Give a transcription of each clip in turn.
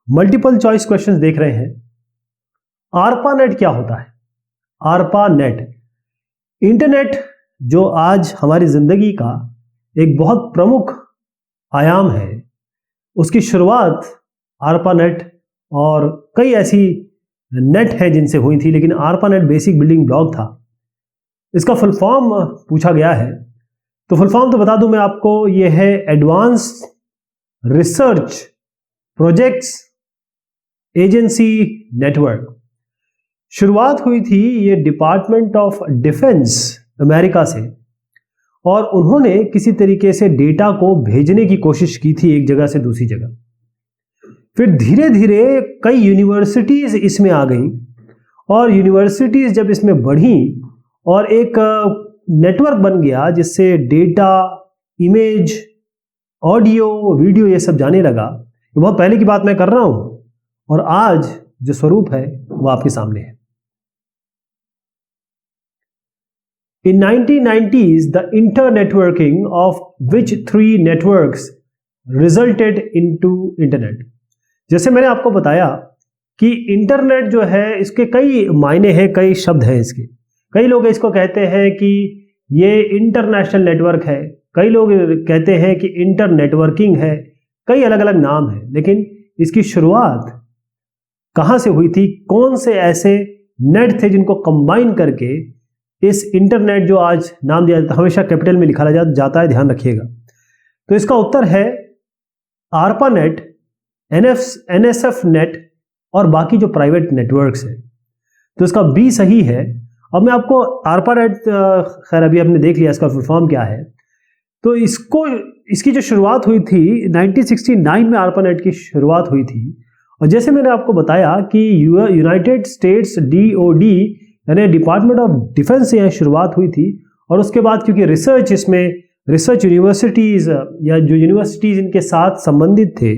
Multiple choice questions देख रहे हैं। आरपानेट क्या होता है? आरपानेट इंटरनेट जो आज हमारी जिंदगी का एक बहुत प्रमुख आयाम है, उसकी शुरुआत आरपानेट और कई ऐसी नेट है जिनसे हुई थी, लेकिन आरपानेट बेसिक बिल्डिंग ब्लॉक था। इसका फुल फॉर्म पूछा गया है, तो फुल फॉर्म तो बता दूं मैं आपको, यह है advance research projects agency network. शुरुआत हुई थी ये डिपार्टमेंट ऑफ डिफेंस अमेरिका से, और उन्होंने किसी तरीके से डेटा को भेजने की कोशिश की थी एक जगह से दूसरी जगह। फिर धीरे धीरे कई यूनिवर्सिटीज इसमें आ गई, और यूनिवर्सिटीज जब इसमें बढ़ी और एक नेटवर्क बन गया जिससे डेटा, इमेज, ऑडियो, वीडियो ये सब जाने लगा। ये बहुत पहले की बात मैं कर रहा हूं, और आज जो स्वरूप है वो आपके सामने है। In 1990s, the internetworking of which three networks resulted into internet। जैसे मैंने आपको बताया कि इंटरनेट जो है इसके कई मायने हैं, कई शब्द हैं इसके। कई लोग इसको कहते हैं कि ये इंटरनेशनल नेटवर्क है, कई लोग कहते हैं कि इंटर नेटवर्किंग है, कई अलग अलग नाम हैं। लेकिन इसकी शुरुआत कहाँ से हुई थी? कौन से ऐसे नेट थे जिनको कंबाइन करके इस इंटरनेट जो आज नाम दिया जाता है, हमेशा कैपिटल में लिखा जाता है, ध्यान रखिएगा। तो इसका उत्तर है आरपानेट, एनएसएफ नेट और बाकी जो प्राइवेट नेटवर्क्स है। तो इसका बी सही है। अब मैं आपको आरपानेट, खैर अभी आपने देख लिया इसका फुल फॉर्म क्या है। तो इसकी जो शुरुआत हुई थी 1969 में आरपानेट की शुरुआत हुई थी। और जैसे मैंने आपको बताया कि यूनाइटेड स्टेट्स डीओडी यानी डिपार्टमेंट ऑफ डिफेंस से यह शुरुआत हुई थी, और उसके बाद क्योंकि रिसर्च यूनिवर्सिटीज़ या जो यूनिवर्सिटीज़ इनके साथ संबंधित थे,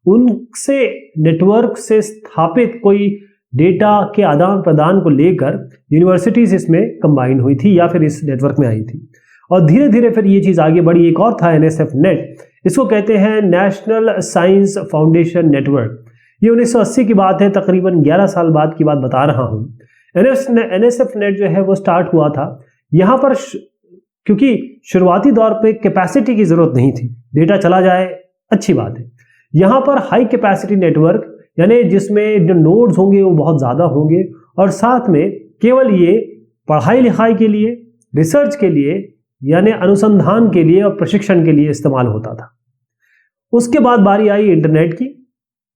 उनसे नेटवर्क से स्थापित कोई डेटा के आदान प्रदान को लेकर यूनिवर्सिटीज़ इसमें कंबाइन हुई थी या फिर इस नेटवर्क में आई थी। और धीरे धीरे फिर ये चीज़ आगे बढ़ी। एक और था एनएसएफ नेट, इसको कहते हैं नेशनल साइंस फाउंडेशन नेटवर्क। ये 1980 की बात है, तकरीबन 11 साल बाद की बात बता रहा हूँ। एनएसएफ नेट जो है वो स्टार्ट हुआ था यहाँ पर क्योंकि शुरुआती दौर पे कैपेसिटी की ज़रूरत नहीं थी, डेटा चला जाए अच्छी बात है। यहाँ पर हाई कैपेसिटी नेटवर्क यानी जिसमें जो नोड्स होंगे वो बहुत ज़्यादा होंगे, और साथ में केवल ये पढ़ाई लिखाई के लिए, रिसर्च के लिए यानी अनुसंधान के लिए और प्रशिक्षण के लिए इस्तेमाल होता था। उसके बाद बारी आई इंटरनेट की।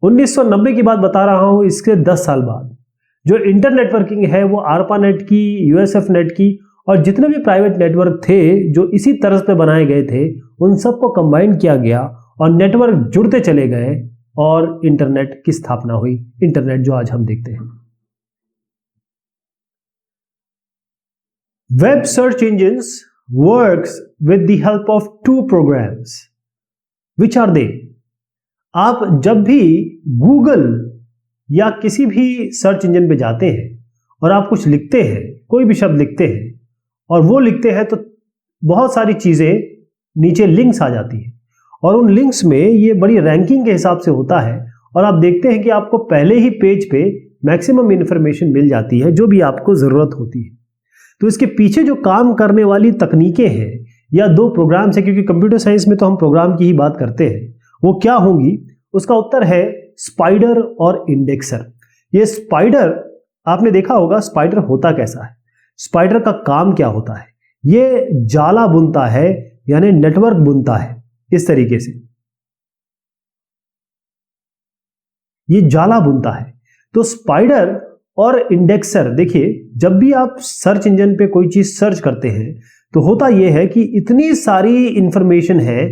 1990 की बात बता रहा हूँ, इसके 10 साल बाद जो इंटर नेटवर्किंग है वो आरपानेट की, यूएसएफ नेट की और जितने भी प्राइवेट नेटवर्क थे जो इसी तरह पे बनाए गए थे, उन सबको कंबाइन किया गया और नेटवर्क जुड़ते चले गए और इंटरनेट की स्थापना हुई। इंटरनेट जो आज हम देखते हैं। Web search engines works with the help of two programs, which are they. आप जब भी गूगल या किसी भी सर्च इंजन पे जाते हैं और आप कुछ लिखते हैं, कोई भी शब्द लिखते हैं और वो लिखते हैं, तो बहुत सारी चीज़ें नीचे लिंक्स आ जाती हैं, और उन लिंक्स में ये बड़ी रैंकिंग के हिसाब से होता है, और आप देखते हैं कि आपको पहले ही पेज पे मैक्सिमम इंफॉर्मेशन मिल जाती है जो भी आपको ज़रूरत होती है। तो इसके पीछे जो काम करने वाली तकनीकें हैं या दो प्रोग्राम्स हैं, क्योंकि कंप्यूटर साइंस में तो हम प्रोग्राम की ही बात करते हैं, वो क्या होंगी? उसका उत्तर है स्पाइडर और इंडेक्सर। ये स्पाइडर, आपने देखा होगा स्पाइडर होता कैसा है, स्पाइडर का काम क्या होता है? ये जाला बुनता है यानी नेटवर्क बुनता है। इस तरीके से ये जाला बुनता है। तो स्पाइडर और इंडेक्सर, देखिए जब भी आप सर्च इंजन पे कोई चीज सर्च करते हैं तो होता यह है कि इतनी सारी इंफॉर्मेशन है,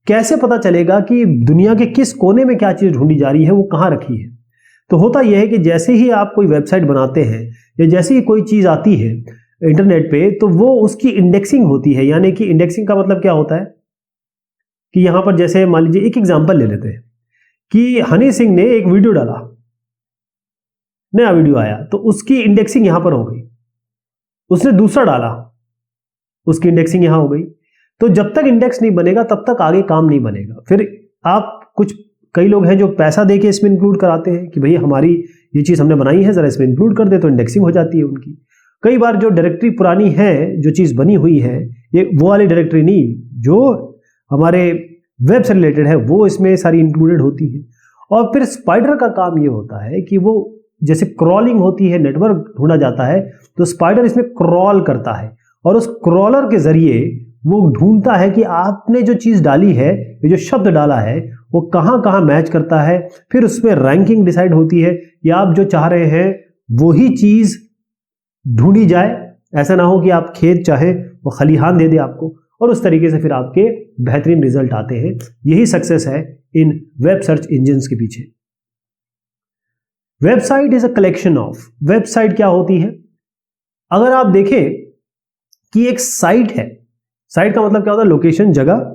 कैसे पता चलेगा कि दुनिया के किस कोने में क्या चीज ढूंढी जा रही है, वो कहाँ रखी है। तो होता यह है कि जैसे ही आप कोई वेबसाइट बनाते हैं या जैसे ही कोई चीज आती है इंटरनेट पे, तो वो उसकी इंडेक्सिंग होती है। यानी कि इंडेक्सिंग का मतलब क्या होता है कि यहां पर जैसे मान लीजिए एक एग्जांपल ले लेते हैं कि हनी सिंह ने एक वीडियो डाला, नया वीडियो आया, तो उसकी इंडेक्सिंग यहां पर हो गई। उसने दूसरा डाला, उसकी इंडेक्सिंग यहां हो गई। तो जब तक इंडेक्स नहीं बनेगा तब तक आगे काम नहीं बनेगा। फिर आप कुछ कई लोग हैं जो पैसा दे के इसमें इंक्लूड कराते हैं कि भाई हमारी ये चीज़ हमने बनाई है, ज़रा इसमें इंक्लूड कर दे, तो इंडेक्सिंग हो जाती है उनकी। कई बार जो डायरेक्टरी पुरानी है, जो चीज़ बनी हुई है, ये वो वाली डायरेक्टरी नहीं, जो हमारे वेब से रिलेटेड है, वो इसमें सारी इंक्लूडेड होती है। और फिर स्पाइडर का काम ये होता है कि वो जैसे क्रॉलिंग होती है, नेटवर्क ढूंढा जाता है, तो स्पाइडर इसमें क्रॉल करता है और उस क्रॉलर के जरिए वो ढूंढता है कि आपने जो चीज़ डाली है, ये जो शब्द डाला है, वो कहाँ कहाँ मैच करता है। फिर उसमें रैंकिंग डिसाइड होती है कि आप जो चाह रहे हैं वही चीज़ ढूंढी जाए। ऐसा ना हो कि आप खेत चाहें वो खलिहान दे दे आपको, और उस तरीके से फिर आपके बेहतरीन रिजल्ट आते हैं। यही सक्सेस है इन वेब सर्च इंजिन्स के पीछे। Website is a collection of, website क्या होती है? अगर आप देखें कि एक साइट है, साइट का मतलब क्या होता है? लोकेशन, जगह।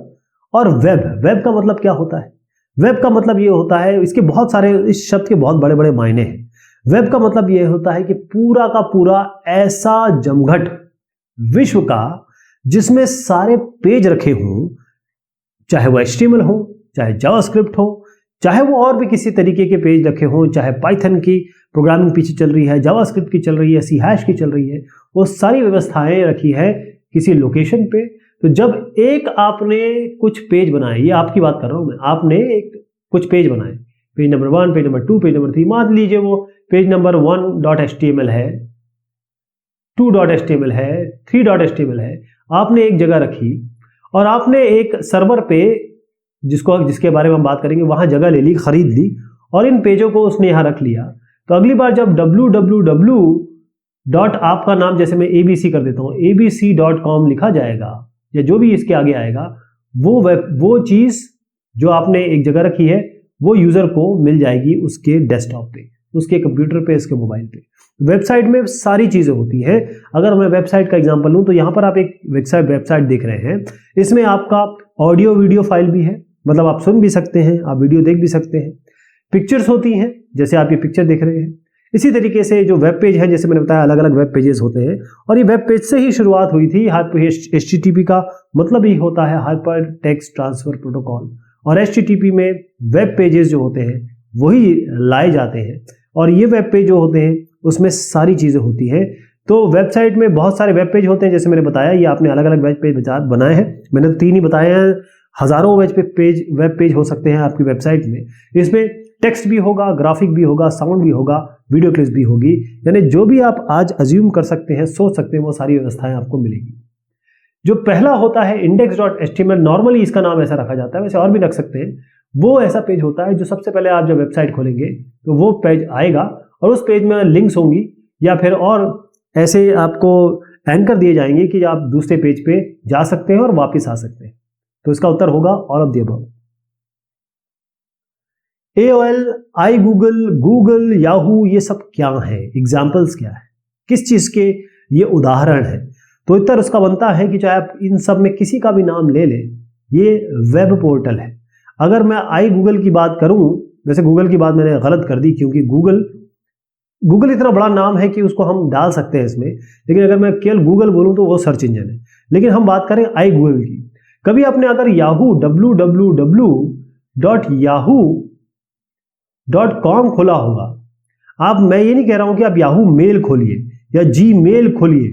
और वेब का मतलब क्या होता है? वेब का मतलब ये होता है, इसके बहुत सारे, इस शब्द के बहुत बड़े बड़े मायने हैं। वेब का मतलब ये होता है कि पूरा का पूरा ऐसा जमघट विश्व का जिसमें सारे पेज रखे हों, चाहे वो HTML हो, चाहे जावास्क्रिप्ट हो, चाहे वो और भी किसी तरीके के पेज रखे हों, चाहे पाइथन की प्रोग्रामिंग पीछे चल रही है, जावास्क्रिप्ट की चल रही है, C# की चल रही है, वो सारी व्यवस्थाएं रखी है किसी लोकेशन पे। तो जब एक आपने कुछ पेज बनाए, ये आपकी बात कर रहा हूं मैं, आपने एक कुछ पेज बनाए, page number 1, page number 2, page number 3, मान लीजिए वो पेज नंबर 1.html है, 2.html है, 3.html है, आपने एक जगह रखी और आपने एक सर्वर पे, जिसके बारे में हम बात करेंगे, वहां जगह ले ली, खरीद ली, और इन पेजों को उसने यहां रख लिया। तो अगली बार जब www डॉट आपका नाम, जैसे मैं ABC कर देता हूं, abc.com लिखा जाएगा, या जो भी इसके आगे आएगा, वो चीज जो आपने एक जगह रखी है, वो यूजर को मिल जाएगी उसके डेस्कटॉप पे, उसके कंप्यूटर पे, उसके मोबाइल पे। वेबसाइट में सारी चीजें होती हैं। अगर मैं वेबसाइट का एग्जांपल लूं, तो यहां पर आप एक वेबसाइट देख रहे हैं, इसमें आपका ऑडियो वीडियो फाइल भी है, मतलब आप सुन भी सकते हैं, आप वीडियो देख भी सकते हैं। पिक्चर्स होती हैं, जैसे आप ये पिक्चर देख रहे हैं। इसी तरीके से जो वेब पेज है, जैसे मैंने बताया, अलग अलग वेब पेजेस होते हैं, और ये वेब पेज से ही शुरुआत हुई थी। HTTP का मतलब ही होता है हाइपर टेक्स्ट ट्रांसफर प्रोटोकॉल, और HTTP में वेब पेजेस जो होते हैं वही लाए जाते हैं, और ये वेब पेज जो होते हैं उसमें सारी चीज़ें होती हैं। तो वेबसाइट में बहुत सारे वेब पेज होते हैं, जैसे मैंने बताया, ये आपने अलग अलग वेब पेज बनाए हैं, मैंने तो 3 ही बताए हैं, हजारों वेब पेज हो सकते हैं आपकी वेबसाइट में। इसमें टेक्स्ट भी होगा, ग्राफिक भी होगा, साउंड भी होगा, वीडियो क्लिप्स भी होगी, यानी जो भी आप आज अज्यूम कर सकते हैं, सोच सकते हैं, वो सारी व्यवस्थाएं आपको मिलेगी। जो पहला होता है index.html, नॉर्मली इसका नाम ऐसा रखा जाता है, वैसे और भी रख सकते हैं। वो ऐसा पेज होता है जो सबसे पहले आप जब वेबसाइट खोलेंगे तो वो पेज आएगा, और उस पेज में लिंक्स होंगी, या फिर और ऐसे आपको एंकर दिए जाएंगे कि आप दूसरे पेज पे जा सकते हैं और वापस आ सकते हैं। तो इसका उत्तर होगा all of the above. AOL, Google, Yahoo, ये सब क्या है? एग्जाम्पल्स क्या है? किस चीज के ये उदाहरण है? तो उत्तर उसका बनता है कि चाहे आप इन सब में किसी का भी नाम ले लें, ये वेब पोर्टल है। अगर मैं Google की बात करूं, वैसे गूगल की बात मैंने गलत कर दी, क्योंकि गूगल इतना बड़ा नाम है कि उसको हम डाल सकते हैं इसमें, लेकिन अगर मैं केवल गूगल बोलूं तो वो सर्च इंजन है। लेकिन हम बात करें Google की। कभी आपने अगर www.yahoo.com खोला होगा, मैं ये नहीं कह रहा हूं कि आप याहू मेल खोलिए या Gmail खोलिए,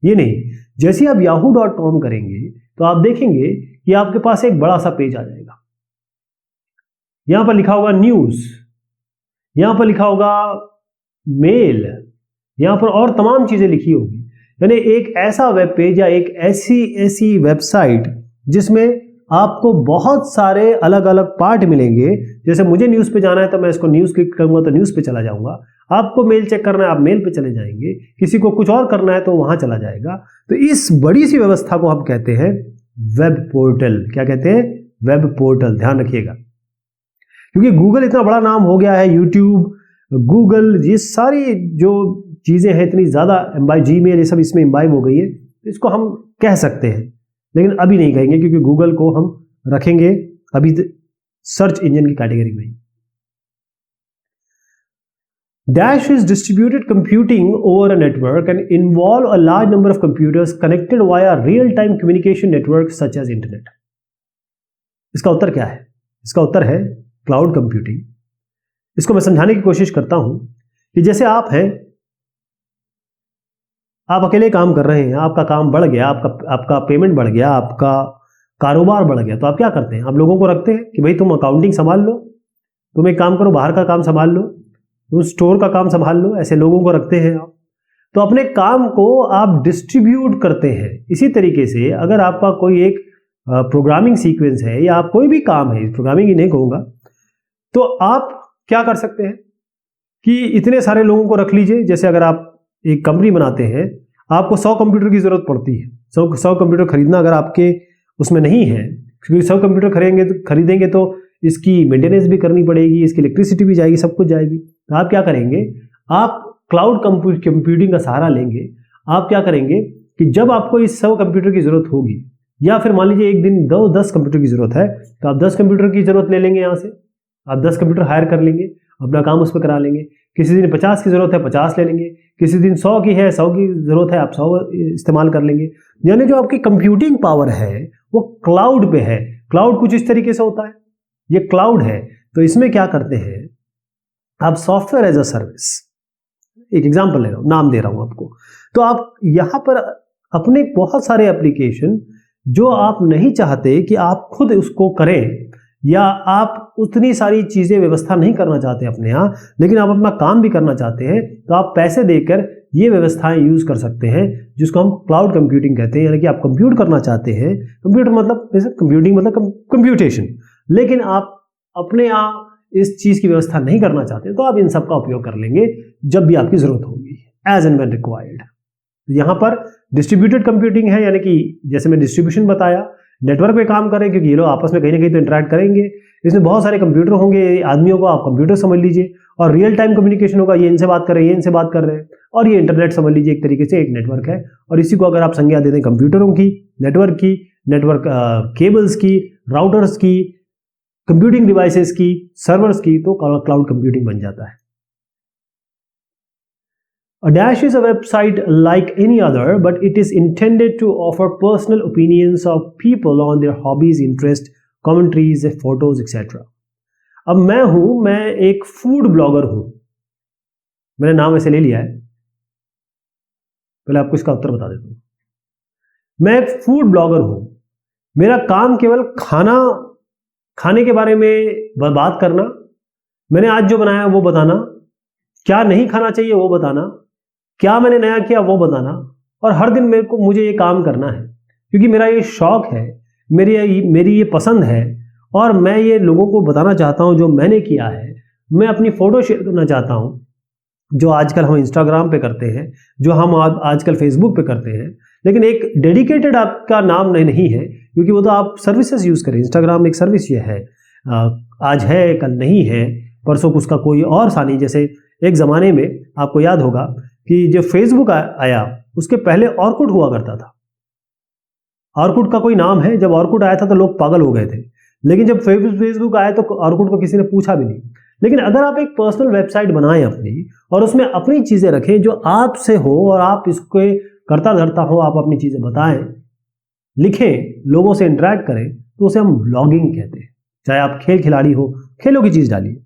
ये नहीं। जैसे आप yahoo.com करेंगे तो आप देखेंगे कि आपके पास एक बड़ा सा पेज आ जाएगा। यहां पर लिखा होगा न्यूज, यहां पर लिखा होगा मेल, यहां पर और तमाम चीजें लिखी होगी। यानी एक ऐसा वेब पेज या एक ऐसी वेबसाइट जिसमें आपको बहुत सारे अलग अलग पार्ट मिलेंगे। जैसे मुझे न्यूज पे जाना है तो मैं इसको न्यूज क्लिक करूंगा तो न्यूज पे चला जाऊंगा, आपको मेल चेक करना है आप मेल पे चले जाएंगे, किसी को कुछ और करना है तो वहां चला जाएगा। तो इस बड़ी सी व्यवस्था को हम कहते हैं वेब पोर्टल। क्या कहते हैं? Web portal. ध्यान रखिएगा, क्योंकि गूगल इतना बड़ा नाम हो गया है, यूट्यूब, गूगल, ये सारी जो चीजें हैं इतनी ज्यादा, Gmail, ये सब इसमें इम्बाइब हो गई है, इसको हम कह सकते हैं, लेकिन अभी नहीं कहेंगे, क्योंकि गूगल को हम रखेंगे अभी सर्च इंजन की कैटेगरी में। Dash is distributed computing over a network and involve a large number of computers connected via real-time communication networks such as internet. इसका उत्तर क्या है? इसका उत्तर है क्लाउड कंप्यूटिंग। इसको मैं समझाने की कोशिश करता हूं कि जैसे आप हैं, आप अकेले काम कर रहे हैं, आपका काम बढ़ गया, आपका पेमेंट बढ़ गया, आपका कारोबार बढ़ गया, तो आप क्या करते हैं? आप लोगों को रखते हैं कि भाई तुम अकाउंटिंग संभाल लो, तुम एक काम करो बाहर का काम संभाल लो, तुम स्टोर का काम संभाल लो, ऐसे लोगों को रखते हैं आप। तो अपने काम को आप डिस्ट्रीब्यूट करते हैं। इसी तरीके से अगर आपका कोई एक प्रोग्रामिंग सीक्वेंस है या आप कोई भी काम है, प्रोग्रामिंग ही नहीं कहूँगा, तो आप क्या कर सकते हैं कि इतने सारे लोगों को रख लीजिए। जैसे अगर आप एक कंपनी बनाते हैं, आपको 100 कंप्यूटर की जरूरत पड़ती है। 100 कंप्यूटर खरीदना अगर आपके उसमें नहीं है, क्योंकि 100 कंप्यूटर खरीदेंगे तो इसकी मेंटेनेंस भी करनी पड़ेगी, इसकी इलेक्ट्रिसिटी भी जाएगी, सब कुछ जाएगी। तो आप क्या करेंगे? आप क्लाउड कंप्यूटिंग का सहारा लेंगे। आप क्या करेंगे कि जब आपको इस 100 कंप्यूटर की जरूरत होगी, या फिर मान लीजिए एक दिन 10 कंप्यूटर की जरूरत है, तो आप 10 कंप्यूटर की जरूरत ले लेंगे। यहाँ से आप 10 कंप्यूटर हायर कर लेंगे, अपना काम उस पर करा लेंगे। किसी दिन 50 की जरूरत है, 50 ले लेंगे। किसी दिन 100 की है, 100 की जरूरत है, आप 100 इस्तेमाल कर लेंगे। यानी जो आपकी कंप्यूटिंग पावर है वो क्लाउड पे है। क्लाउड कुछ इस तरीके से होता है, ये क्लाउड है। तो इसमें क्या करते हैं आप? सॉफ्टवेयर एज अ सर्विस, एक एग्जांपल ले रहा हूं, नाम दे रहा हूं आपको। तो आप यहां पर अपने बहुत सारे एप्लीकेशन जो आप नहीं चाहते कि आप खुद उसको करें, या आप उतनी सारी चीजें व्यवस्था नहीं करना चाहते अपने यहाँ, लेकिन आप अपना काम भी करना चाहते हैं, तो आप पैसे देकर ये व्यवस्थाएं यूज कर सकते हैं, जिसको हम क्लाउड कंप्यूटिंग कहते हैं। यानी कि आप कंप्यूट करना चाहते हैं, कंप्यूटर मतलब कंप्यूटिंग मतलब कंप्यूटेशन, लेकिन आप अपने यहाँ इस चीज की व्यवस्था नहीं करना चाहते, तो आप इन सब का उपयोग कर लेंगे जब भी आपकी जरूरत होगी, एज एंड व्हेन रिक्वायर्ड। यहां पर डिस्ट्रीब्यूटेड कंप्यूटिंग है, यानी कि जैसे मैं डिस्ट्रीब्यूशन बताया, नेटवर्क पे काम करें, क्योंकि ये लोग आपस में कहीं ना कहीं तो इंटरेक्ट करेंगे। इसमें बहुत सारे कंप्यूटर होंगे, आदमियों को आप कंप्यूटर समझ लीजिए, और रियल टाइम कम्युनिकेशन होगा, ये इनसे बात कर रहे हैं, ये इनसे बात कर रहे हैं, और ये इंटरनेट समझ लीजिए, एक तरीके से एक नेटवर्क है। और इसी को अगर आप संज्ञा दे दें कंप्यूटरों की, नेटवर्क केबल्स की, राउटर्स की, कंप्यूटिंग डिवाइसेस की, सर्वर्स की, तो क्लाउड कंप्यूटिंग बन जाता है। A dash is a website like any other, but it is intended to offer personal opinions of people on their hobbies, interests, commentaries, photos, etc. अब मैं एक फूड ब्लॉगर हूं, मैंने नाम ऐसे ले लिया है, पहले आपको इसका उत्तर बता देता हूं। मैं एक फूड ब्लॉगर हूं, मेरा काम केवल खाने के बारे में बात करना, मैंने आज जो बनाया वो बताना, क्या नहीं खाना चाहिए वो बताना, क्या मैंने नया किया वो बताना, और हर दिन मुझे ये काम करना है, क्योंकि मेरा ये शौक है, मेरी ये पसंद है, और मैं ये लोगों को बताना चाहता हूं जो मैंने किया है। मैं अपनी फोटो शेयर करना चाहता हूं, जो आजकल हम इंस्टाग्राम पे करते हैं, जो हम आजकल फेसबुक पे करते हैं, लेकिन एक डेडिकेटेड आपका नाम नहीं है, क्योंकि वो तो आप सर्विसेज यूज करें। इंस्टाग्राम एक सर्विस ये है, आज है कल नहीं है, परसों उसका कोई और सानी। जैसे एक जमाने में आपको याद होगा कि जब फेसबुक आया, उसके पहले ऑर्कुट हुआ करता था। ऑर्कुट का कोई नाम है, जब ऑर्कुट आया था तो लोग पागल हो गए थे, लेकिन जब फेसबुक आया तो ऑर्कुट को किसी ने पूछा भी नहीं। लेकिन अगर आप एक पर्सनल वेबसाइट बनाएं अपनी, और उसमें अपनी चीजें रखें जो आपसे हो, और आप इसको करता धरता हो, आप अपनी चीजें बताएं, लिखें, लोगों से इंटरेक्ट करें, तो उसे हम ब्लॉगिंग कहते हैं। चाहे आप खेल खिलाड़ी हो, खेलों की चीज डालिए।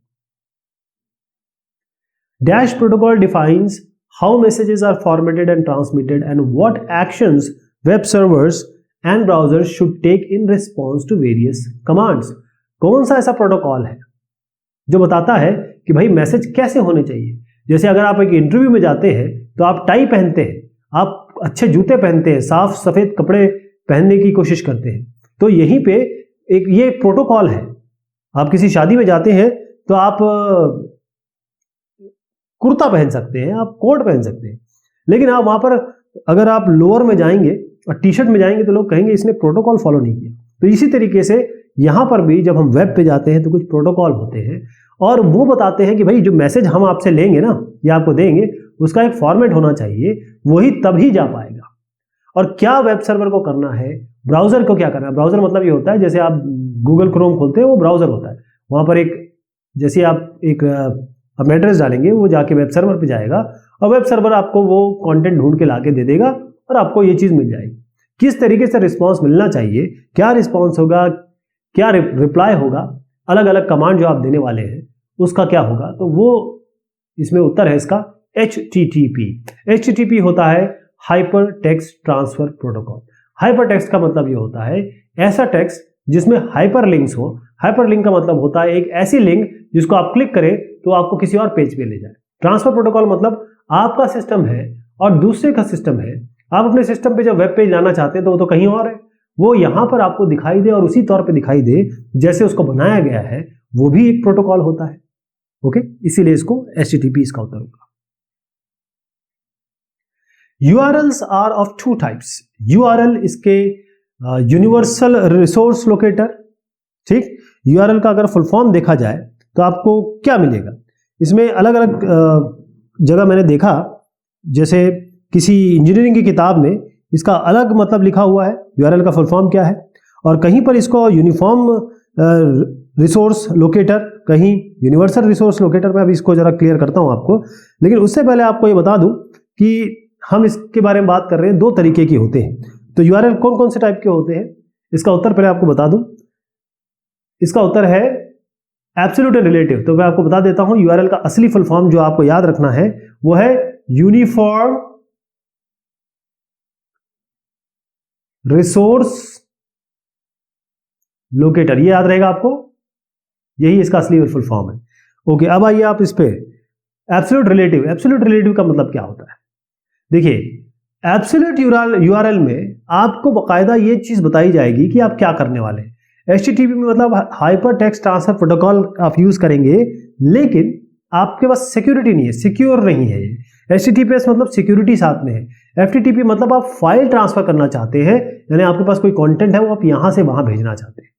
Dash protocol defines how messages are formatted and transmitted and what actions web servers and browsers should take in response to various commands। कौन सा ऐसा प्रोटोकॉल है जो बताता है कि भाई मैसेज कैसे होने चाहिए। जैसे अगर आप एक इंटरव्यू में जाते हैं तो आप टाई पहनते हैं, आप अच्छे जूते पहनते हैं, साफ सफेद कपड़े पहनने की कोशिश करते हैं, तो यहीं पे ये प्रोटोकॉल है। आप किसी शादी में जाते हैं तो आप कुर्ता पहन सकते हैं, आप कोट पहन सकते हैं, लेकिन आप वहां पर अगर आप लोअर में जाएंगे और टी शर्ट में जाएंगे तो लोग कहेंगे इसने प्रोटोकॉल फॉलो नहीं किया। तो इसी तरीके से यहां पर भी जब हम वेब पे जाते हैं तो कुछ प्रोटोकॉल होते हैं, और वो बताते हैं कि भाई जो मैसेज हम आपसे लेंगे ना या आपको देंगे, उसका एक फॉर्मेट होना चाहिए, वही तभी जा पाएगा। और क्या वेब सर्वर को करना है, ब्राउजर को क्या करना है। ब्राउजर मतलब ये होता है, जैसे आप गूगल क्रोम खोलते हैं वो ब्राउजर होता है। वहां पर जैसे आप अपना एड्रेस डालेंगे, वो जाके वेब सर्वर पे जाएगा, और वेब सर्वर आपको वो कंटेंट ढूंढ के लाके दे देगा, और आपको ये चीज मिल जाएगी। किस तरीके से रिस्पांस मिलना चाहिए, क्या रिस्पांस होगा, क्या रिप्लाई होगा, अलग अलग कमांड जो आप देने वाले हैं उसका क्या होगा, तो वो इसमें उत्तर है इसका HTTP। HTTP होता है hyper text transfer protocol. Hyper text का मतलब ये होता है ऐसा टेक्स्ट जिसमें हाइपर लिंक्स हो। हाइपर लिंक का मतलब होता है एक ऐसी लिंक जिसको आप क्लिक करें तो आपको किसी और पेज पे ले जाए। ट्रांसफर प्रोटोकॉल मतलब आपका सिस्टम है और दूसरे का सिस्टम है, आप अपने सिस्टम पे जब वेब पेज लाना चाहते हैं तो वो तो कहीं और है, वो यहां पर आपको दिखाई दे और उसी तौर पे दिखाई दे जैसे उसको बनाया गया है, वो भी एक प्रोटोकॉल होता है। ओके, इसीलिए इसको HTTP इसका उत्तर होगा। URLs are of two types. URL इसके यूनिवर्सल रिसोर्स लोकेटर, ठीक। URL का अगर फुल फॉर्म देखा जाए तो आपको क्या मिलेगा, इसमें अलग अलग जगह मैंने देखा, जैसे किसी इंजीनियरिंग की किताब में इसका अलग मतलब लिखा हुआ है URL का फुल फॉर्म क्या है, और कहीं पर इसको यूनिफॉर्म रिसोर्स लोकेटर, कहीं यूनिवर्सल रिसोर्स लोकेटर। मैं अभी इसको जरा क्लियर करता हूं आपको, लेकिन उससे पहले आपको ये बता दूं कि हम इसके बारे में बात कर रहे हैं, दो तरीके के होते हैं। तो URL कौन कौन से टाइप के होते हैं, इसका उत्तर पहले आपको बता दूं। इसका उत्तर है एब्सोल्यूट एंड रिलेटिव। तो मैं आपको बता देता हूं URL का असली फुल फॉर्म जो आपको याद रखना है वो है यूनिफॉर्म रिसोर्स लोकेटर। ये याद रहेगा आपको, यही इसका असली फुल फॉर्म है। ओके, अब आइए आप इस पे एब्सोल्यूट रिलेटिव। एब्सोल्यूट रिलेटिव का मतलब क्या होता है, देखिए एब्सोल्यूट URL में आपको बकायदा ये चीज बताई जाएगी कि आप क्या करने वाले हैं। HTTP में मतलब हाइपर टेक्स्ट ट्रांसफर प्रोटोकॉल आप यूज करेंगे, लेकिन आपके पास सिक्योरिटी नहीं है, सिक्योर नहीं है ये। HTTPS मतलब सिक्योरिटी साथ में है। FTTP मतलब आप फाइल ट्रांसफर करना चाहते हैं, यानी आपके पास कोई कंटेंट है वो आप यहां से वहां भेजना चाहते हैं।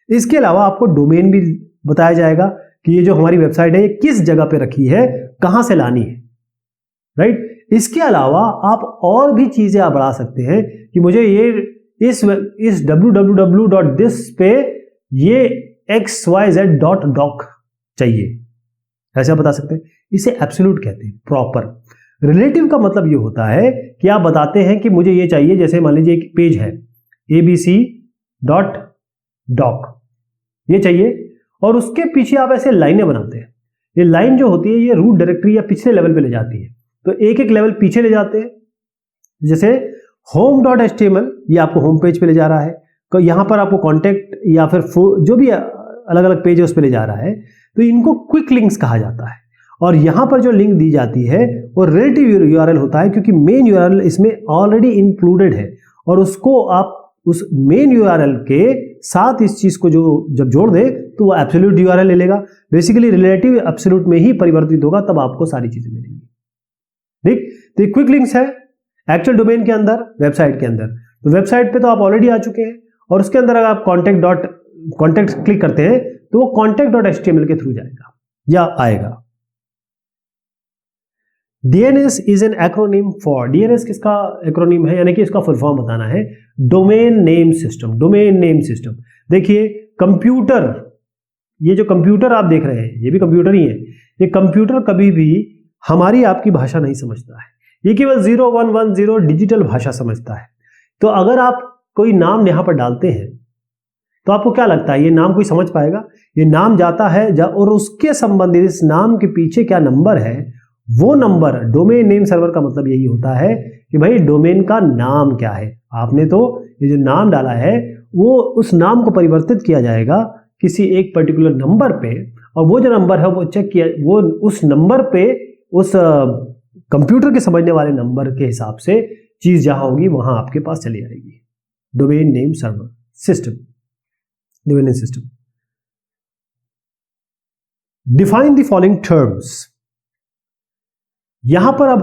इसके अलावा आपको डोमेन भी बताया जाएगा कि ये जो हमारी वेबसाइट है ये किस जगह पे रखी है, कहां से लानी है, राइट। इसके अलावा आप और भी चीजें आप बढ़ा सकते हैं कि मुझे ये इस www.this पे ये xyz.doc चाहिए, ऐसे आप बता सकते हैं। इसे एब्सोल्यूट कहते हैं, प्रॉपर। रिलेटिव का मतलब ये होता है कि आप बताते हैं कि मुझे ये चाहिए, जैसे मान लीजिए एक पेज है abc.doc, ये चाहिए, और उसके पीछे आप ऐसे लाइनें बनाते हैं। ये लाइन जो होती है ये रूट डायरेक्टरी या पिछले लेवल पे ले जाती है, तो एक एक लेवल पीछे ले जाते हैं। जैसे home.html ये आपको होम पेज पे ले जा रहा है, तो यहां पर आपको कॉन्टेक्ट या फिर जो भी अलग अलग पेज है उस पे ले जा रहा है, तो इनको क्विक लिंक्स कहा जाता है। और यहां पर जो लिंक दी जाती है वो रिलेटिव URL होता है, क्योंकि मेन URL इसमें ऑलरेडी इंक्लूडेड है, और उसको आप उस मेन URL के साथ इस चीज को जो जब जोड़ दे तो वो एब्सोल्यूट URL ले लेगा। बेसिकली रिलेटिव एब्सोल्यूट में ही परिवर्तित होगा, तब आपको सारी चीजें मिलेंगी, ठीक। तो ये क्विक लिंक्स है एक्चुअल डोमेन के अंदर, वेबसाइट के अंदर। तो वेबसाइट पे तो आप ऑलरेडी आ चुके हैं, और उसके अंदर अगर आप कॉन्टेक्ट क्लिक करते हैं तो वो contact.html के थ्रू जाएगा या आएगा। DNS is an acronym for, DNS किसका एक्रोनिम है, यानी कि इसका फुल फॉर्म बताना है, domain name system. Domain name system, देखिए कंप्यूटर, ये जो कंप्यूटर आप देख रहे हैं ये भी कंप्यूटर ही है। ये कंप्यूटर कभी भी हमारी आपकी भाषा नहीं समझता है, ये केवल 0110 डिजिटल भाषा समझता है। तो अगर आप कोई नाम यहां पर डालते हैं तो आपको क्या लगता है ये नाम कोई समझ पाएगा? ये नाम जाता है और उसके संबंधित इस नाम के पीछे क्या नंबर है, वो नंबर डोमेन नेम सर्वर का मतलब यही होता है कि भाई डोमेन का नाम क्या है। आपने तो ये जो नाम डाला है वो उस नाम को परिवर्तित किया जाएगा किसी एक पर्टिकुलर नंबर पे, और वो जो नंबर है वो चेक किया, वो उस नंबर पे उस कंप्यूटर के समझने वाले नंबर के हिसाब से चीज जहां होगी वहां आपके पास चली आएगी। Domain name server system, domain name system. Define the following terms. यहां पर अब